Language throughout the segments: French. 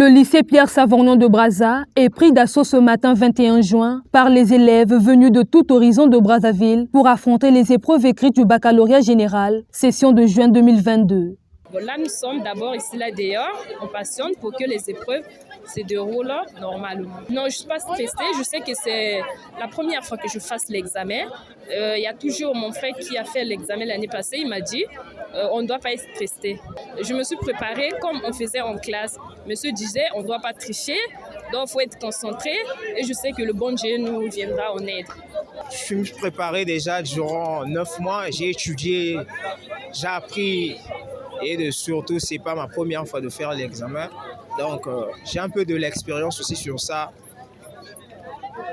Le lycée Pierre-Savorgnan de Brazza est pris d'assaut ce matin 21 juin par les élèves venus de tout horizon de Brazzaville pour affronter les épreuves écrites du baccalauréat général, session de juin 2022. Là, nous sommes d'abord ici là dehors, on patiente pour que les épreuves se déroulent normalement. Non, je ne suis pas stressée, je sais que c'est la première fois que je fasse l'examen. Il y a toujours mon frère qui a fait l'examen l'année passée, il m'a dit on ne doit pas être stressé. Je me suis préparée comme on faisait en classe. Monsieur disait on ne doit pas tricher, donc il faut être concentré et je sais que le bon Dieu nous viendra en aide. Je me suis préparé déjà durant 9 mois, j'ai étudié, j'ai appris. Et surtout, ce n'est pas ma première fois de faire l'examen. Donc, j'ai un peu de l'expérience aussi sur ça.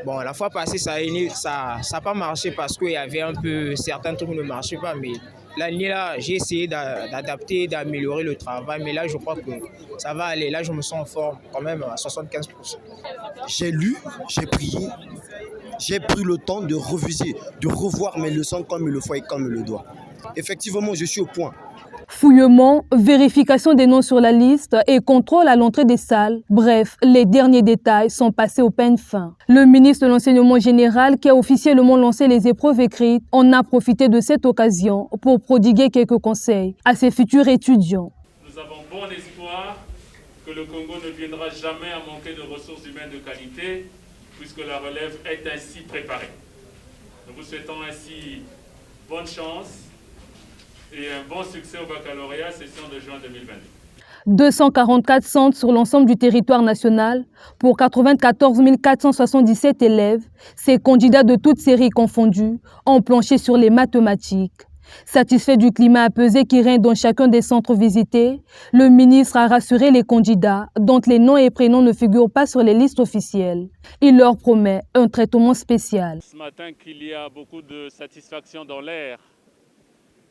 Bon, la fois passée, ça n'a pas marché parce qu'il y avait un peu certains trucs qui ne marchaient pas. Mais l'année là, j'ai essayé d'adapter, d'améliorer le travail. Mais là, je crois que ça va aller. Là, je me sens en forme quand même à 75%. J'ai lu, j'ai prié. J'ai pris le temps de reviser, de revoir mes leçons comme il le faut et comme il le doit. Effectivement, je suis au point. Fouillement, vérification des noms sur la liste et contrôle à l'entrée des salles. Bref, les derniers détails sont passés au peigne fin. Le ministre de l'Enseignement général, qui a officiellement lancé les épreuves écrites, en a profité de cette occasion pour prodiguer quelques conseils à ses futurs étudiants. Nous avons bon espoir que le Congo ne viendra jamais à manquer de ressources humaines de qualité, puisque la relève est ainsi préparée. Nous vous souhaitons ainsi bonne chance et un bon succès au baccalauréat, session de juin 2022. 244 centres sur l'ensemble du territoire national pour 94 477 élèves. Ces candidats de toutes séries confondues ont planché sur les mathématiques. Satisfait du climat apaisé qui règne dans chacun des centres visités, le ministre a rassuré les candidats dont les noms et prénoms ne figurent pas sur les listes officielles. Il leur promet un traitement spécial. Ce matin qu'il y a beaucoup de satisfaction dans l'air.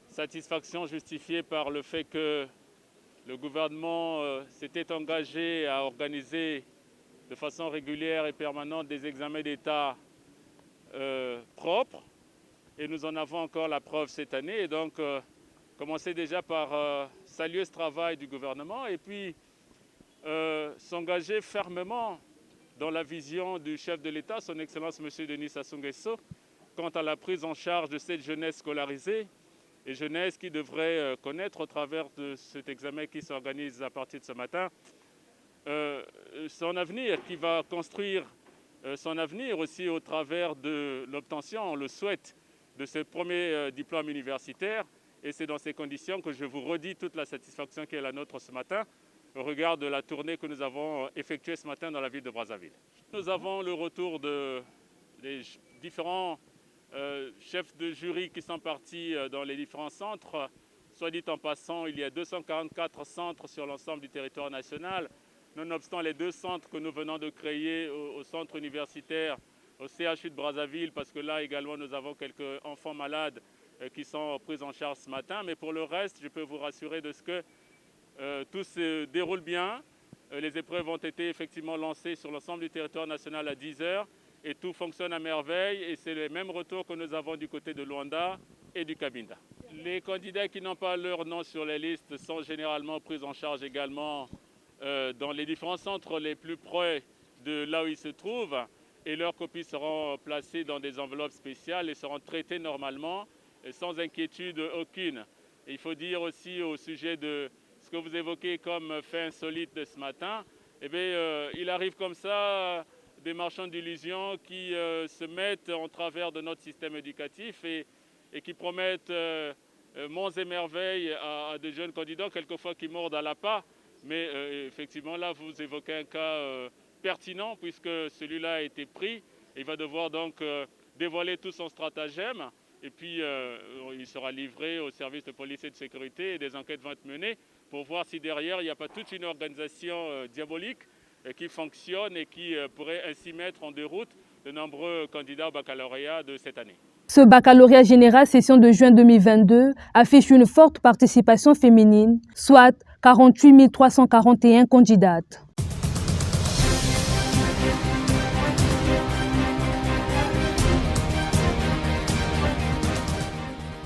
Satisfaction justifiée par le fait que le gouvernement s'était engagé à organiser de façon régulière et permanente des examens d'État propres. Et nous en avons encore la preuve cette année. Et donc, commencer déjà par saluer ce travail du gouvernement et puis s'engager fermement dans la vision du chef de l'État, son Excellence M. Denis Sassou Nguesso, quant à la prise en charge de cette jeunesse scolarisée. Et jeunesse qui devrait connaître au travers de cet examen qui s'organise à partir de ce matin, son avenir, qui va construire son avenir aussi au travers de l'obtention, on le souhaite, de ce premier diplôme universitaire. Et c'est dans ces conditions que je vous redis toute la satisfaction qui est la nôtre ce matin, au regard de la tournée que nous avons effectuée ce matin dans la ville de Brazzaville. Nous avons le retour des différents chefs de jury qui sont partis dans les différents centres. Soit dit en passant, il y a 244 centres sur l'ensemble du territoire national. Nonobstant les 2 centres que nous venons de créer au centre universitaire, au CHU de Brazzaville, parce que là également nous avons quelques enfants malades qui sont pris en charge ce matin. Mais pour le reste, je peux vous rassurer de ce que tout se déroule bien. Les épreuves ont été effectivement lancées sur l'ensemble du territoire national à 10 h. Et tout fonctionne à merveille et c'est le même retour que nous avons du côté de Luanda et du Cabinda. Les candidats qui n'ont pas leur nom sur les listes sont généralement pris en charge également dans les différents centres les plus près de là où ils se trouvent et leurs copies seront placées dans des enveloppes spéciales et seront traitées normalement sans inquiétude aucune. Et il faut dire aussi au sujet de ce que vous évoquez comme fait insolite de ce matin, eh bien, il arrive comme ça des marchands d'illusions qui se mettent en travers de notre système éducatif et qui promettent monts et merveilles à des jeunes candidats, quelquefois qui mordent à l'appât. Mais effectivement, là, vous évoquez un cas pertinent puisque celui-là a été pris. Il va devoir donc dévoiler tout son stratagème et puis il sera livré au service de police et de sécurité et des enquêtes vont être menées pour voir si derrière, il n'y a pas toute une organisation diabolique qui fonctionne et qui pourrait ainsi mettre en déroute de nombreux candidats au baccalauréat de cette année. Ce baccalauréat général session de juin 2022 affiche une forte participation féminine, soit 48 341 candidates.